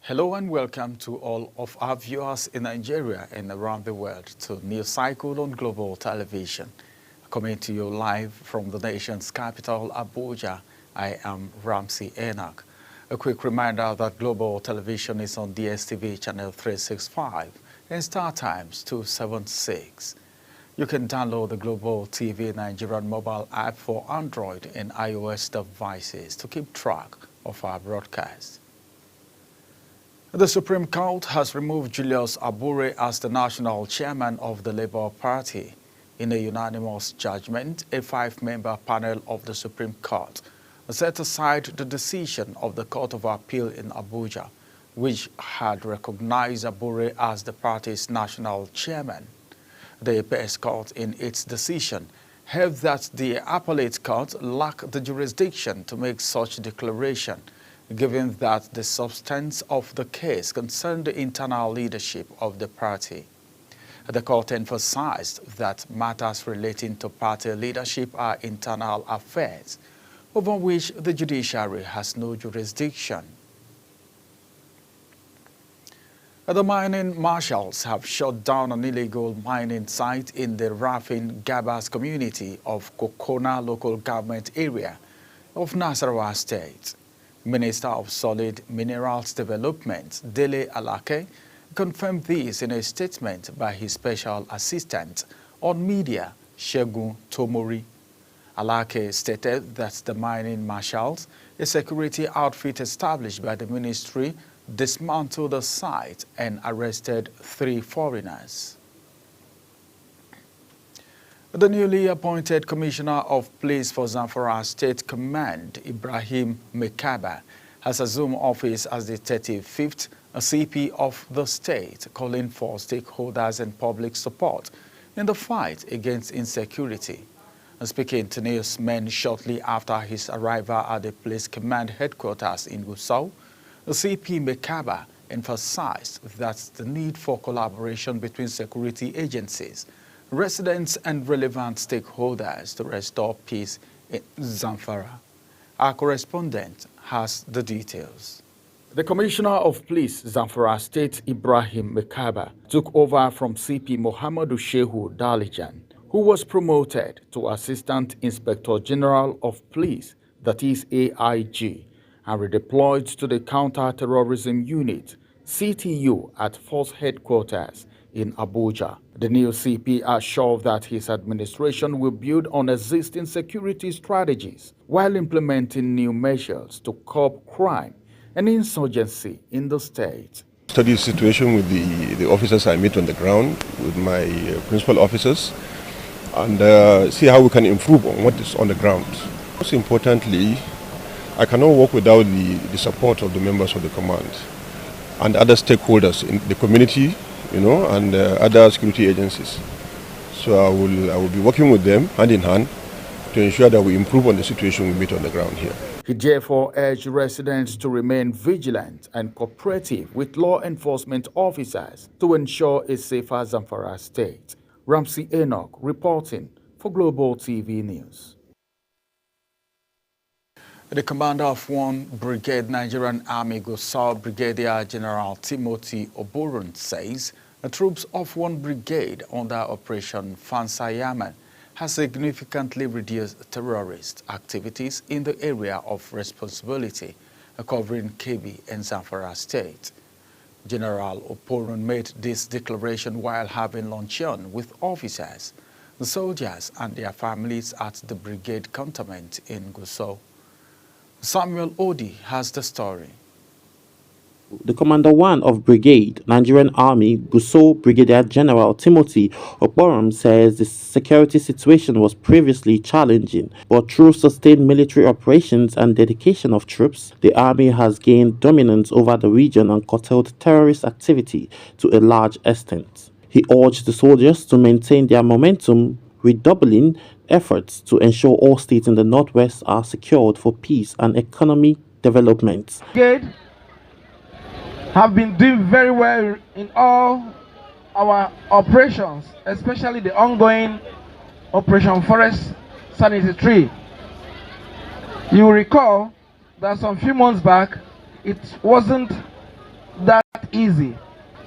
Hello and welcome to all of our viewers in Nigeria and around the world to News Cycle on Global Television. Coming to you live from the nation's capital, Abuja, I am Ramsey Enoch. A quick reminder that Global Television is on DSTV channel 365 and Star Times 276. You can download the Global TV Nigerian mobile app for Android and iOS devices to keep track of our broadcast. The Supreme Court has removed Julius Abure as the national chairman of the Labour Party. In a unanimous judgment, a 5-member panel of the Supreme Court set aside the decision of the Court of Appeal in Abuja, which had recognized Abure as the party's national chairman. The Apex Court, in its decision, held that the Appellate Court lacked the jurisdiction to make such declaration, given that the substance of the case concerned the internal leadership of the party. The court emphasized that matters relating to party leadership are internal affairs, over which the judiciary has no jurisdiction. The mining marshals have shut down an illegal mining site in the Rafin Gabas community of Kokona local government area of Nasarawa State. Minister of Solid Minerals Development, Dele Alake, confirmed this in a statement by his special assistant on media, Shegun Tomori. Alake stated that the mining marshals, a security outfit established by the ministry, dismantled the site and arrested 3 foreigners. The newly appointed Commissioner of Police for Zamfara State Command, Ibrahim Mekaba, has assumed office as the 35th CP of the state, calling for stakeholders and public support in the fight against insecurity. Speaking to newsmen shortly after his arrival at the police command headquarters in Gusau, CP Mekaba emphasized that the need for collaboration between security agencies, residents and relevant stakeholders to restore peace in Zamfara. Our correspondent has the details. The Commissioner of Police, Zamfara State, Ibrahim Mekaba, took over from CP Mohammedu Shehu Dalijan, who was promoted to Assistant Inspector General of Police, that is AIG, and redeployed to the Counter-Terrorism Unit, CTU, at Force Headquarters in Abuja. The new CP assured that his administration will build on existing security strategies while implementing new measures to curb crime and insurgency in the state. Study the situation with the officers I meet on the ground, with my principal officers, and see how we can improve on what is on the ground. Most importantly, I cannot work without the support of the members of the command and other stakeholders in the community, and other security agencies. So I will be working with them hand in hand to ensure that we improve on the situation we meet on the ground here. He therefore urged residents to remain vigilant and cooperative with law enforcement officers to ensure a safer Zamfara state. Ramsey Enoch reporting for Global TV News. The commander of 1 Brigade Nigerian Army Gusau, Brigadier General Timothy Oborun, says the troops of 1 brigade under Operation Fansayaman has significantly reduced terrorist activities in the area of responsibility, covering Kebbi and Zamfara State. General Oborun made this declaration while having luncheon with officers, the soldiers and their families at the brigade cantonment in Gusau. Samuel Odi has the story. The Commander 1 of Brigade, Nigerian Army, Gusau Brigadier General Timothy Oborum says the security situation was previously challenging, but through sustained military operations and dedication of troops, the Army has gained dominance over the region and curtailed terrorist activity to a large extent. He urged the soldiers to maintain their momentum, redoubling efforts to ensure all states in the Northwest are secured for peace and economic development. Brigade have been doing very well in all our operations, especially the ongoing Operation Forest Sanity 3. You will recall that some few months back, it wasn't easy.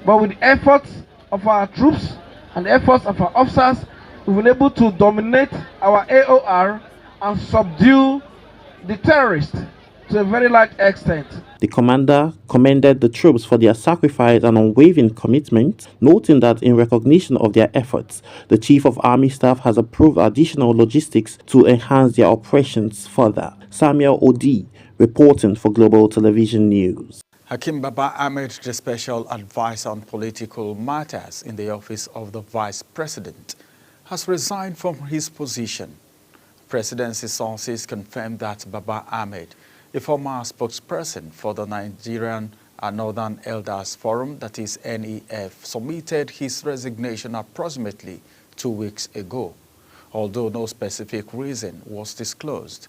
But with the efforts of our troops and the efforts of our officers, we've been able to dominate our AOR and subdue the terrorists to a very large extent. The commander commended the troops for their sacrifice and unwavering commitment, noting that in recognition of their efforts, the Chief of Army Staff has approved additional logistics to enhance their operations further. Samuel Odi, reporting for Global Television News. Hakim Baba Ahmed, the Special Advisor on Political Matters in the Office of the Vice President, has resigned from his position. Presidency sources confirmed that Baba Ahmed, a former spokesperson for the Nigerian Northern Elders Forum, that is NEF, submitted his resignation approximately 2 weeks ago, although no specific reason was disclosed.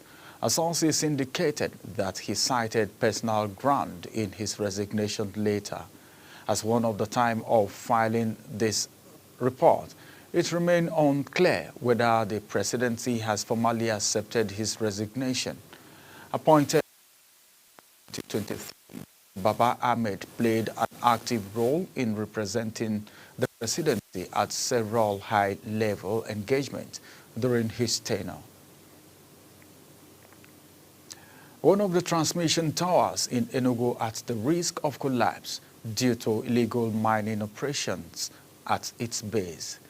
Sources indicated that he cited personal ground in his resignation letter. As one of the time of filing this report, it remained unclear whether the presidency has formally accepted his resignation. Appointed in 2023, Baba Ahmed played an active role in representing the presidency at several high-level engagements during his tenure. One of the transmission towers in Enugu at the risk of collapse due to illegal mining operations at its base.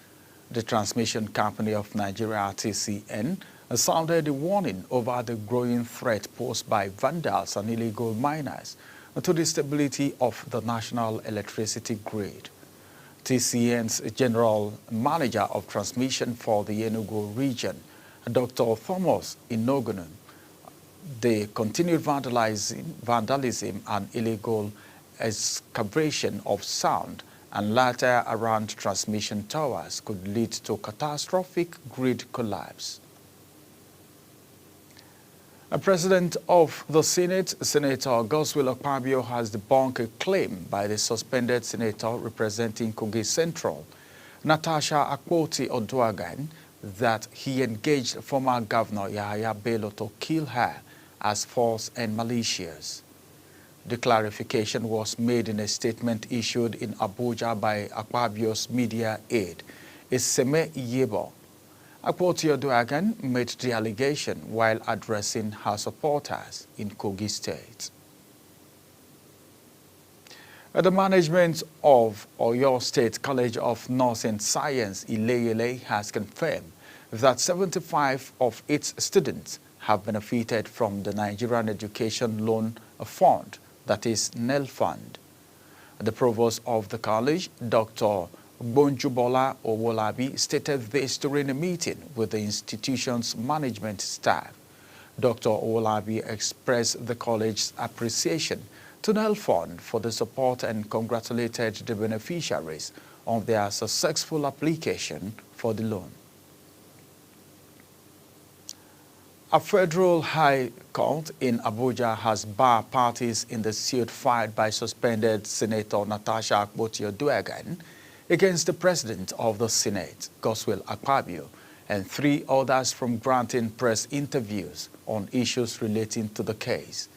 The Transmission Company of Nigeria, TCN, sounded a warning over the growing threat posed by vandals and illegal miners to the stability of the national electricity grid. TCN's General Manager of Transmission for the Enugu region, Dr. Thomas Inogunum, the continued vandalism and illegal excavation of sound and latter around transmission towers could lead to catastrophic grid collapse. A President of the Senate, Senator Godswill Akpabio, has debunked a claim by the suspended senator representing Kogi Central, Natasha Akpoti-Oduaghan, that he engaged former Governor Yahaya Bello to kill her as false and malicious. The clarification was made in a statement issued in Abuja by Akpabio's media aide, Iseme Iyebo. Akpoti-Oduaghan made the allegation while addressing her supporters in Kogi State. The management of Oyo State College of Nursing Science, Ileyele, has confirmed that 75 of its students have benefited from the Nigerian Education Loan Fund, that is NEL Fund. The provost of the college, Dr. Bonjubola Owolabi, stated this during a meeting with the institution's management staff. Dr. Owolabi expressed the college's appreciation to NEL Fund for the support and congratulated the beneficiaries on their successful application for the loan. A federal high court in Abuja has barred parties in the suit filed by suspended Senator Natasha Akpoti-Oduaghan against the President of the Senate, Godswill Akpabio, and 3 others from granting press interviews on issues relating to the case.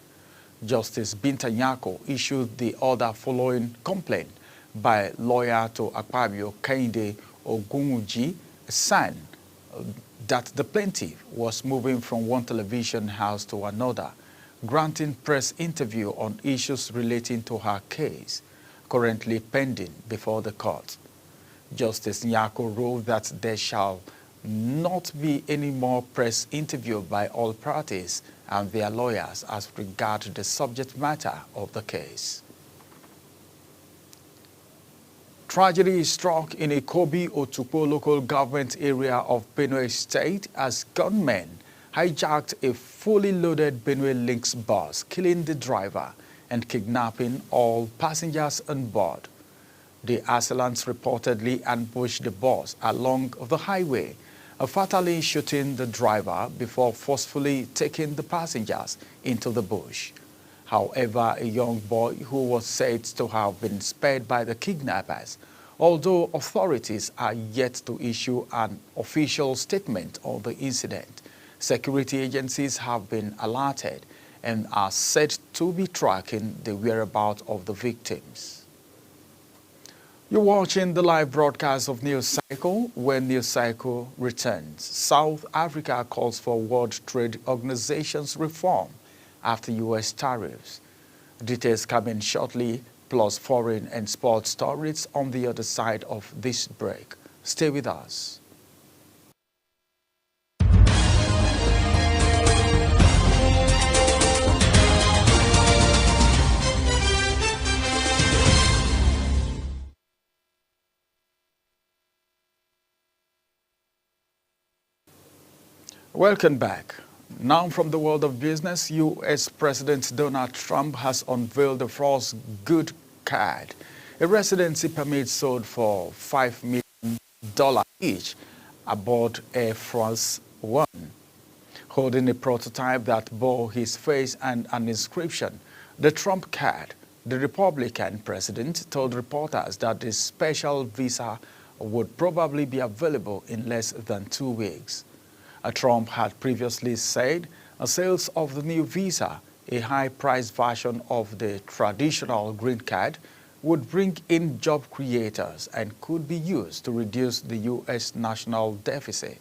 Justice Binta Nyako issued the order following complaint by lawyer to Akpabio, Kehinde Ogunwuji, son, that the plaintiff was moving from one television house to another, granting press interview on issues relating to her case, currently pending before the court. Justice Nyako ruled that there shall not be any more press interview by all parties and their lawyers as regard the subject matter of the case. Tragedy struck in a Kobi Otukpo local government area of Benue State as gunmen hijacked a fully loaded Benue Links bus, killing the driver and kidnapping all passengers on board. The assailants reportedly ambushed the bus along the highway, fatally shooting the driver before forcefully taking the passengers into the bush. However, a young boy who was said to have been spared by the kidnappers, although authorities are yet to issue an official statement on the incident. Security agencies have been alerted and are said to be tracking the whereabouts of the victims. You're watching the live broadcast of News Cycle. When News Cycle returns, South Africa calls for World Trade Organization's reform after U.S. tariffs. Details coming shortly, plus foreign and sports stories on the other side of this break. Stay with us. Welcome back. Now from the world of business, U.S. President Donald Trump has unveiled the first good card, a residency permit sold for $5 million each aboard Air France One. Holding a prototype that bore his face and an inscription, the Trump card, the Republican president told reporters that this special visa would probably be available in less than 2 weeks. Trump had previously said sales of the new visa, a high-priced version of the traditional green card, would bring in job creators and could be used to reduce the U.S. national deficit.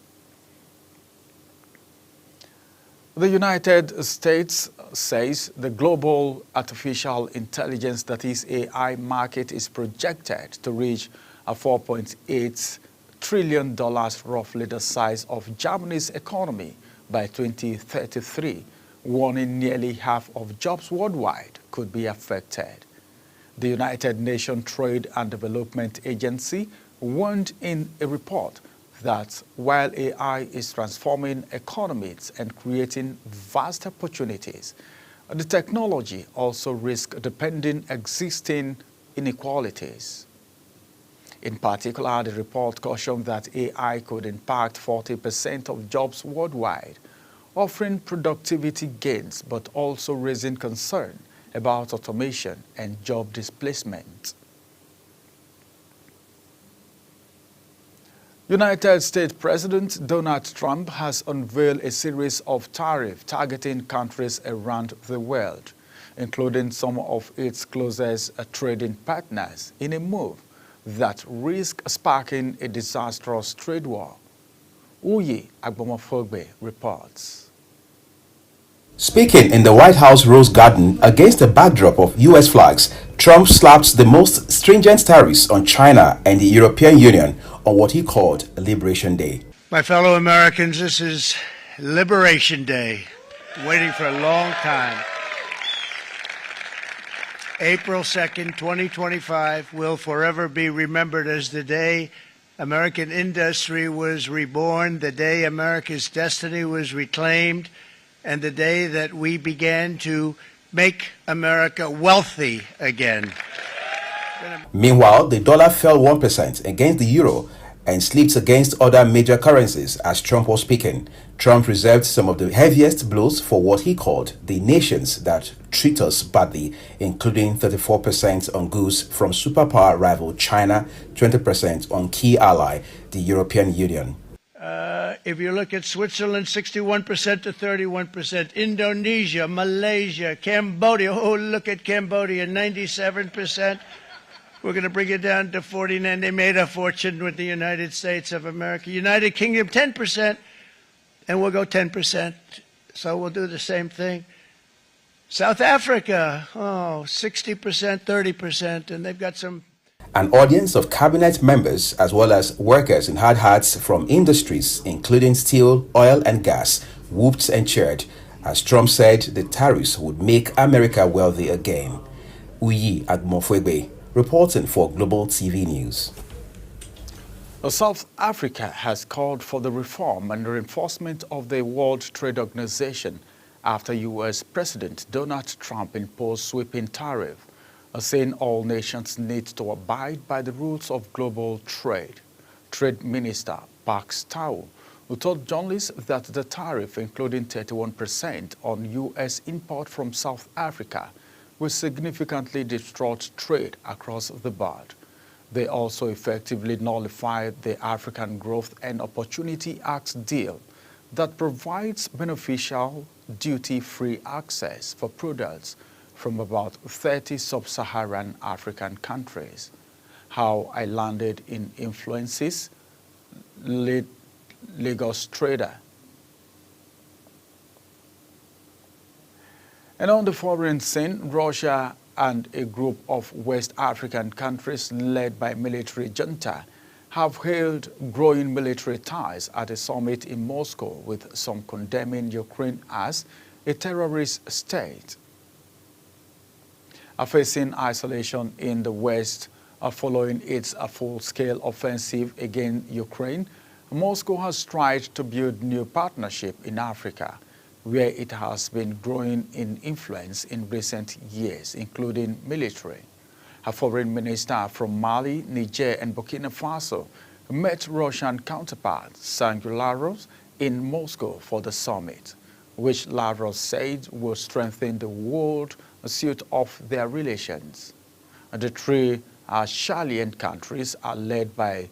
The United States says the global artificial intelligence, that is AI, market is projected to reach $4.8 trillion, roughly the size of Germany's economy by 2033, warning nearly half of jobs worldwide could be affected. The United Nations Trade and Development Agency warned in a report that while AI is transforming economies and creating vast opportunities, the technology also risks deepening existing inequalities. In particular, the report cautioned that AI could impact 40% of jobs worldwide, offering productivity gains but also raising concern about automation and job displacement. United States President Donald Trump has unveiled a series of tariffs targeting countries around the world, including some of its closest trading partners, in a move that risks sparking a disastrous trade war. Uyi Agbomofogbe reports. Speaking in the White House Rose Garden against a backdrop of U.S. flags, Trump slapped the most stringent tariffs on China and the European Union on what he called Liberation Day. My fellow Americans, this is Liberation Day, waiting for a long time. April 2nd, 2025 will forever be remembered as the day American industry was reborn, the day America's destiny was reclaimed, and the day that we began to make America wealthy again. Meanwhile, the dollar fell 1% against the euro and slipped against other major currencies as Trump was speaking. Trump reserved some of the heaviest blows for what he called the nations that treat us badly, including 34% on goods from superpower rival China, 20% on key ally, the European Union. If you look at Switzerland, 61% to 31%. Indonesia, Malaysia, Cambodia. Oh, look at Cambodia, 97%. We're going to bring it down to 49%. They made a fortune with the United States of America. United Kingdom, 10%, and we'll go 10%. So we'll do the same thing. South Africa, 60%, 30%, and they've got some. An audience of cabinet members as well as workers in hard hats from industries including steel, oil and gas whooped and cheered as Trump said the tariffs would make America wealthy again. Uyi Agbomofogbe reporting for Global TV News. South Africa has called for the reform and reinforcement of the World Trade Organization after U.S. President Donald Trump imposed sweeping tariffs, saying all nations need to abide by the rules of global trade. Trade Minister Park Stahl, who told journalists that the tariff, including 31% on U.S. import from South Africa, will significantly distort trade across the board. They also effectively nullified the African Growth and Opportunity Act deal that provides beneficial duty-free access for products from about 30 sub-Saharan African countries. How I Landed in Influences, Lagos Trader. And on the foreign scene, Russia and a group of West African countries led by military junta have hailed growing military ties at a summit in Moscow, with some condemning Ukraine as a terrorist state. Facing isolation in the West following its full-scale offensive against Ukraine, Moscow has tried to build new partnership in Africa, where it has been growing in influence in recent years, including military. A foreign minister from Mali, Niger, and Burkina Faso met Russian counterpart Sergei Lavrov in Moscow for the summit, which Lavrov said will strengthen the world suit of their relations. The three Sahelian countries are led by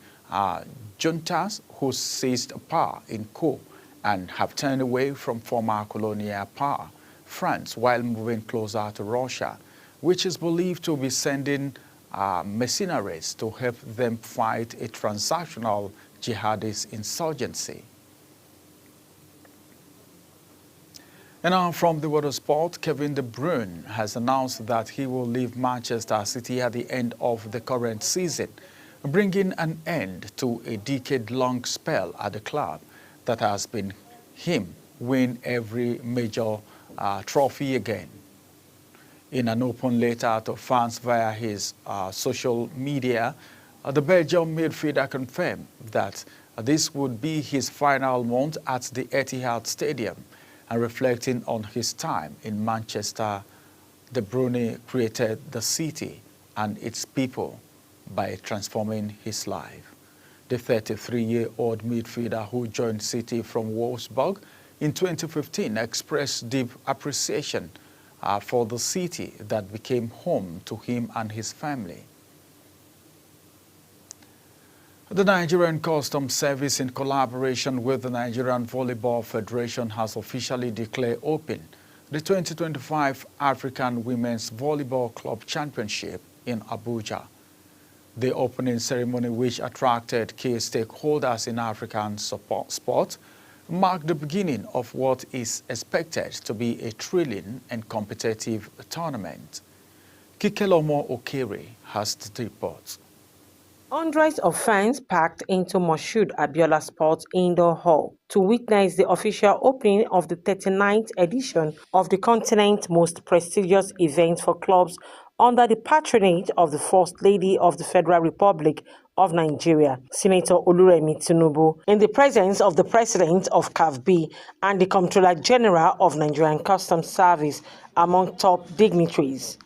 juntas who seized power in coup and have turned away from former colonial power, France, while moving closer to Russia, which is believed to be sending mercenaries to help them fight a transactional jihadist insurgency. And now from the world of sport, Kevin De Bruyne has announced that he will leave Manchester City at the end of the current season, bringing an end to a decade-long spell at the club that has been him win every major trophy again. In an open letter to fans via his social media, the Belgian midfielder confirmed that this would be his final month at the Etihad Stadium, and reflecting on his time in Manchester, De Bruyne created the city and its people by transforming his life. The 33-year-old midfielder who joined City from Wolfsburg in 2015 expressed deep appreciation for the city that became home to him and his family. The Nigerian Customs Service, in collaboration with the Nigerian Volleyball Federation, has officially declared open the 2025 African Women's Volleyball Club Championship in Abuja. The opening ceremony, which attracted key stakeholders in African sport, marked the beginning of what is expected to be a thrilling and competitive tournament. Kikelomo Okere has the report. Hundreds of fans packed into Moshood Abiola Sports Indoor Hall to witness the official opening of the 39th edition of the continent's most prestigious event for clubs under the patronage of the First Lady of the Federal Republic of Nigeria, Senator Oluremi Tinubu, in the presence of the President of CAFB and the Comptroller General of Nigerian Customs Service, among top dignitaries.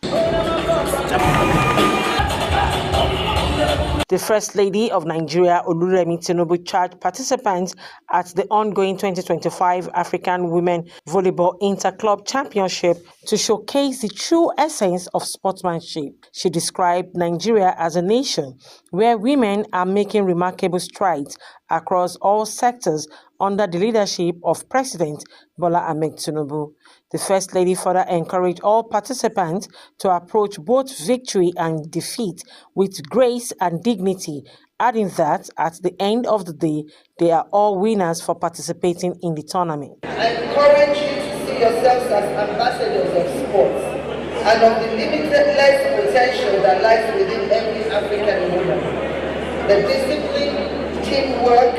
The First Lady of Nigeria, Oluremi Tinubu, charged participants at the ongoing 2025 African Women Volleyball Interclub Championship to showcase the true essence of sportsmanship. She described Nigeria as a nation where women are making remarkable strides across all sectors under the leadership of President Bola Ahmed Tinubu. The First Lady further encouraged all participants to approach both victory and defeat with grace and dignity, adding that at the end of the day, they are all winners for participating in the tournament. I encourage you to see yourselves as ambassadors of sports and of the limitless potential that lies within every African woman. The discipline, teamwork,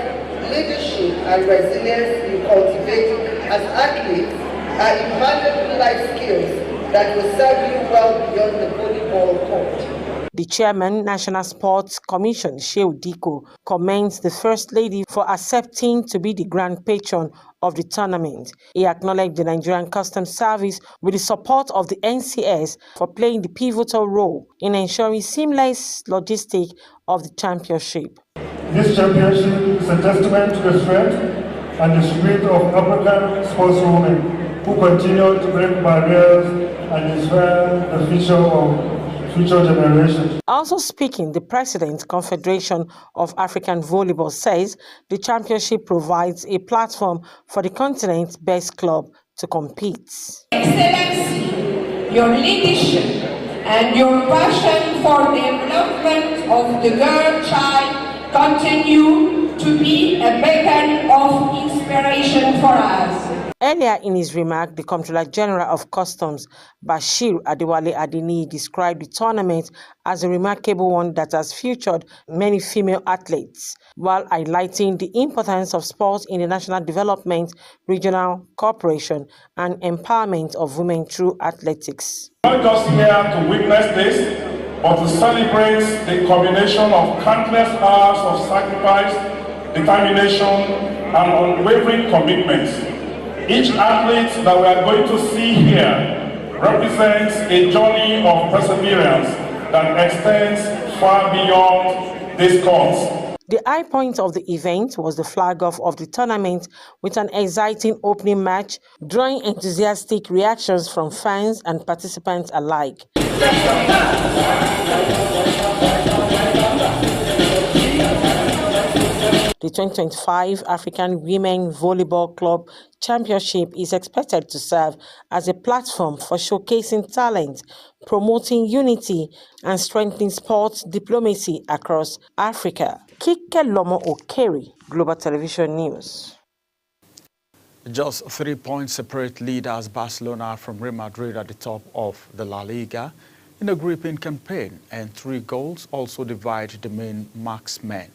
leadership, and resilience you cultivate as athletes are invaluable life skills that will serve you well beyond the volleyball court. The chairman, National Sports Commission, Shehu Diko, commends the First Lady for accepting to be the grand patron of the tournament. He acknowledged the Nigerian Customs Service with the support of the NCS for playing the pivotal role in ensuring seamless logistics of the championship. This championship is a testament to the strength and the spirit of African sportswomen who continue to break barriers and inspire the future of future generations. Also speaking, the President, Confederation of African Volleyball, says the championship provides a platform for the continent's best club to compete. Excellency, your leadership and your passion for development of the girl child continue to be a beacon of inspiration for us. Earlier in his remark, the Comptroller General of Customs, Bashir Adewale Adeniyi, described the tournament as a remarkable one that has featured many female athletes, while highlighting the importance of sports in the national development, regional cooperation, and empowerment of women through athletics. Not just here to witness this, but to celebrate the combination of countless hours of sacrifice, determination, and unwavering commitment. Each athlete that we are going to see here represents a journey of perseverance that extends far beyond this course. The high point of the event was the flag-off of the tournament with an exciting opening match, drawing enthusiastic reactions from fans and participants alike. The 2025 African Women Volleyball Club Championship is expected to serve as a platform for showcasing talent, promoting unity, and strengthening sports diplomacy across Africa. Kike Lomo Okeri, Global Television News. Just 3 points separate leaders Barcelona from Real Madrid at the top of the La Liga in a gripping campaign, and 3 goals also divide the main marksmen.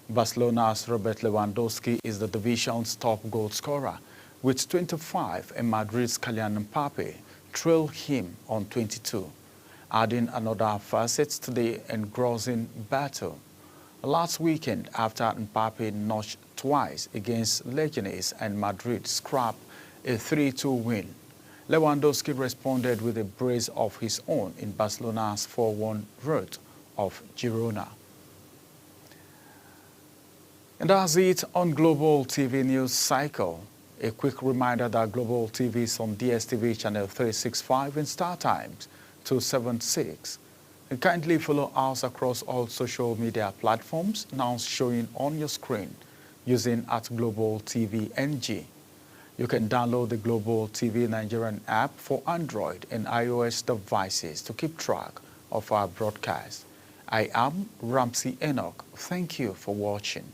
Barcelona's Robert Lewandowski is the division's top goal scorer with 25, and Madrid's Kylian Mbappe trail him on 22, adding another facet to the engrossing battle. Last weekend, after Mbappe notched twice against Leganes and Madrid scrapped a 3-2 win, Lewandowski responded with a brace of his own in Barcelona's 4-1 rout of Girona. And that's it on Global TV News Cycle. A quick reminder that Global TV is on DSTV channel 365 in Star Times 276. And kindly follow us across all social media platforms now showing on your screen using @Global TV NG. You can download the Global TV Nigerian app for Android and iOS devices to keep track of our broadcast. I am Ramsey Enoch. Thank you for watching.